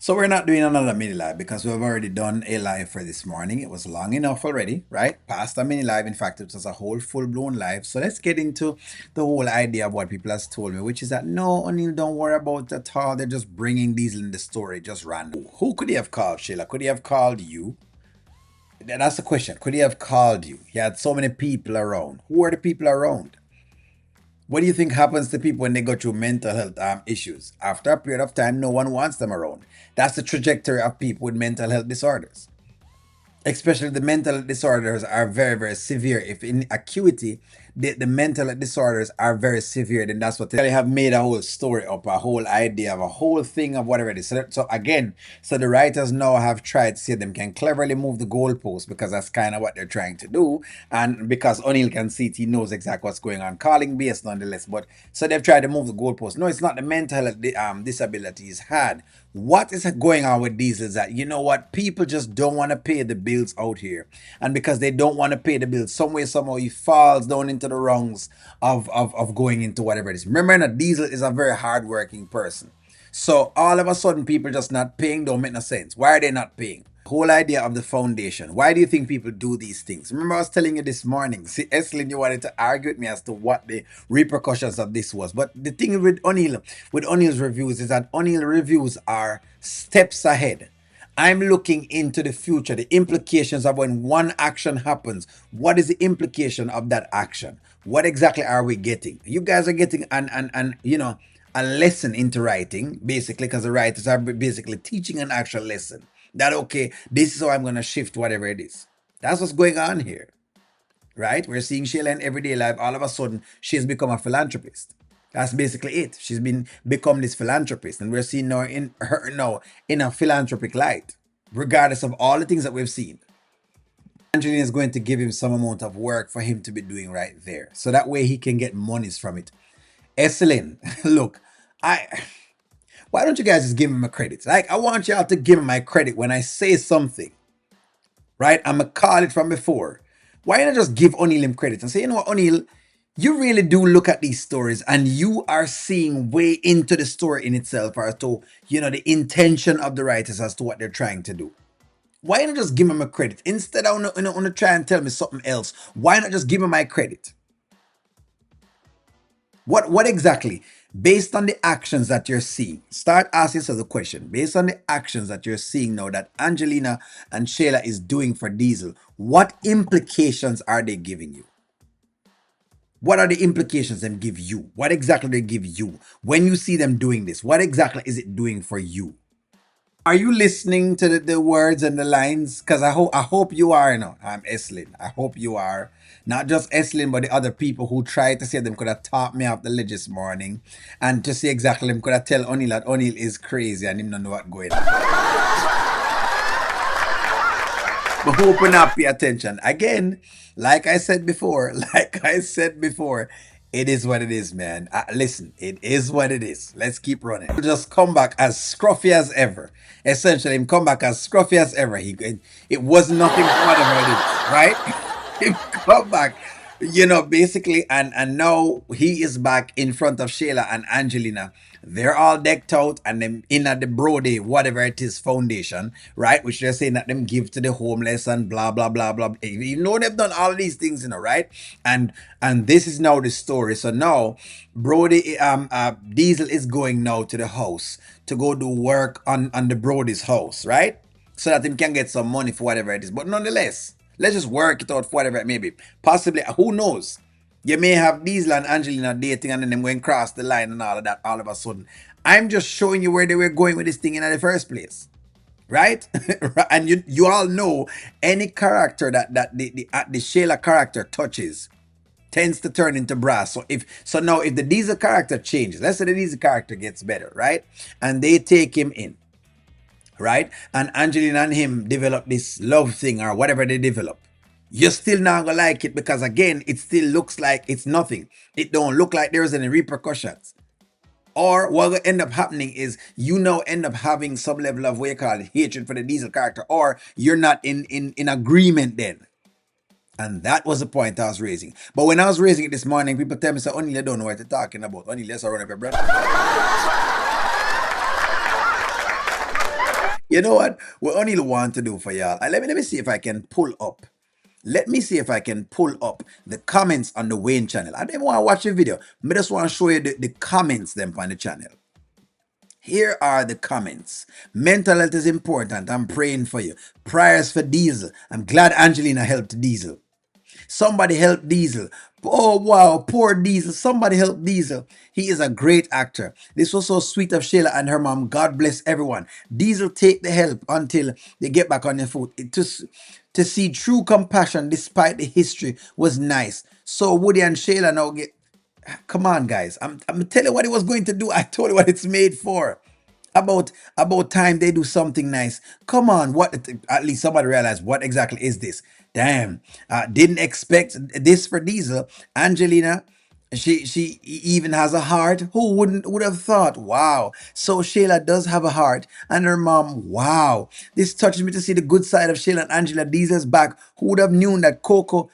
So we're not doing another mini live because we've already done a live for this morning. It was long enough already, right? Past a mini live. In fact, it was a whole full-blown live. So let's get into the whole idea of what people has told me, which is that no, O'Neill, don't worry about it at all. They're just bringing these in the story, just random. Who could he have called, Shayla? Could he have called you? That's the question. Could he have called you? He had so many people around. Who are the people around? What do you think happens to people when they go through mental health issues? After a period of time, no one wants them around. That's the trajectory of people with mental health disorders. Especially the mental disorders are very, very severe. If in acuity, the mental disorders are very severe, then that's what they have made a whole story up, a whole idea of a whole thing of whatever it is. So again, so the writers now have tried to see them can cleverly move the goalposts because that's kind of what they're trying to do. And because O'Neill can see it, he knows exactly what's going on. Calling based nonetheless. But so they've tried to move the goalposts. No, it's not the mental health disability he's had. What is going on with these is that, you know what, people just don't want to pay the bills out here. And because they don't want to pay the bills, some way, somehow he falls down into the rungs of going into whatever it is. Remember that Diesel is a very hardworking person. So all of a sudden, people just not paying don't make no sense. Why are they not paying? Whole idea of the foundation. Why do you think people do these things? Remember, I was telling you this morning. See, Eslin, you wanted to argue with me as to what the repercussions of this was. But the thing with O'Neill's reviews, is that O'Neill reviews are steps ahead. I'm looking into the future, the implications of when one action happens. What is the implication of that action? What exactly are we getting? You guys are getting an a lesson into writing, basically, because the writers are basically teaching an actual lesson. That okay, this is how I'm gonna shift whatever it is. That's what's going on here, right? We're seeing Shayla in everyday life. All of a sudden, she's become a philanthropist. That's basically it. She's become this philanthropist, and we're seeing her now in a philanthropic light, regardless of all the things that we've seen. Angelina is going to give him some amount of work for him to be doing right there, so that way he can get monies from it. Esselin, look, I why don't you guys just give him a credit? Like, I want y'all to give him my credit when I say something, right? I'm going to call it from before. Why not just give O'Neill him credit and say, you know what, O'Neill, you really do look at these stories and you are seeing way into the story in itself as to, the intention of the writers as to what they're trying to do. Why not just give him a credit? Instead of want to try and tell me something else, why not just give him my credit? What exactly? Based on the actions that you're seeing, start asking yourself the question. Based on the actions that you're seeing now that Angelina and Shayla is doing for Diesel, what implications are they giving you? What are the implications them give you? What exactly they give you? When you see them doing this, what exactly is it doing for you? Are you listening to the words and the lines? Because I hope you are. I'm Eslin. I hope you are. Not just Eslin, but the other people who tried to say them could have taught me off the ledge this morning. And to say exactly, them could have tell O'Neill that O'Neill is crazy and him don't know what going on. But hope not pay attention. Again, like I said before, it is what it is, man. Listen, it is what it is. Let's keep running. He'll just come back as scruffy as ever. Essentially, him come back as scruffy as ever. It was nothing whatever it is, right? Him come back, basically, and now he is back in front of Shayla and Angelina. They're all decked out and them in at the Brody, whatever it is, foundation, right? Which they're saying that them give to the homeless and blah blah blah blah. You know they've done all these things, right? And this is now the story. So now Brody Diesel is going now to the house to go do work on the Brody's house, right? So that him can get some money for whatever it is. But nonetheless, let's just work it out for whatever it may be. Possibly, who knows? You may have Diesel and Angelina dating and then them going cross the line and all of that all of a sudden. I'm just showing you where they were going with this thing in the first place. Right? And you all know any character that the Shayla character touches tends to turn into brass. So now if the Diesel character changes, let's say the Diesel character gets better, right? And they take him in, right? And Angelina and him develop this love thing or whatever they develop. You're still not gonna like it because again, it still looks like it's nothing. It don't look like there's any repercussions. Or what will end up happening is you now end up having some level of what you call hatred for the Diesel character, or you're not in agreement then. And that was the point I was raising. But when I was raising it this morning, people tell me, so O'Neill, don't know what you're talking about. O'Neill, let's run up your breath. You know what? What O'Neill want to do for y'all. Let me see if I can pull up. Let me see if I can pull up the comments on the Wayne channel. I didn't want to watch the video. I just want to show you the comments them on the channel. Here are the comments. Mental health is important. I'm praying for you. Prayers for Diesel. I'm glad Angelina helped Diesel. Somebody help Diesel. Oh wow, poor Diesel. Somebody help Diesel. He is a great actor. This was so sweet of Shayla and her mom. God bless everyone. Diesel take the help until they get back on their foot. To see true compassion despite the history was nice. So Woody and Shayla now get. Come on, guys. I'm telling you what it was going to do. I told you what it's made for. About time they do something nice. Come on, what at least somebody realize what exactly is this? Damn, didn't expect this for Diesel. Angelina, she even has a heart. Who would have thought? Wow. So Shayla does have a heart, and her mom. Wow, this touches me to see the good side of Shayla and Angela. Diesel's back. Who would have known that Coco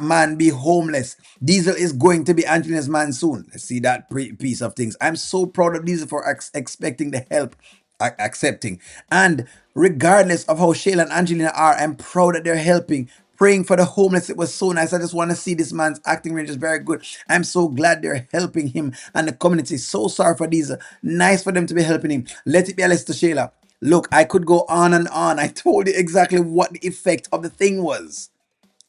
man be homeless? Diesel is going to be Angelina's man soon. Let's see that piece of things. I'm so proud of Diesel for expecting the help, accepting. And regardless of how Shayla and Angelina are, I'm proud that they're helping. Praying for the homeless. It was so nice. I just want to see this man's acting range is very good. I'm so glad they're helping him and the community. So sorry for Diesel. Nice for them to be helping him. Let it be a list to Shayla. Look, I could go on and on. I told you exactly what the effect of the thing was.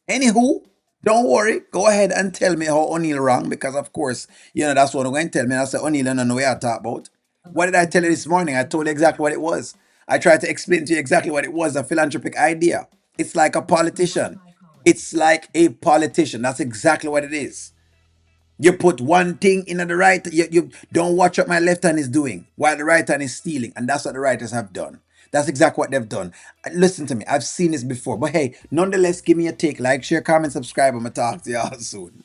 Anywho, don't worry. Go ahead and tell me how O'Neill wrong because, of course, that's what I'm going to tell me. I said, O'Neill, I don't know what I talk about. What did I tell you this morning? I told you exactly what it was. I tried to explain to you exactly what it was, a philanthropic idea. It's like a politician. It's like a politician. That's exactly what it is. You put one thing in the right, you don't watch what my left hand is doing while the right hand is stealing. And that's what the writers have done. That's exactly what they've done. Listen to me, I've seen this before. But hey, nonetheless, give me a take. Like, share, comment, subscribe. I'm going to talk to y'all soon.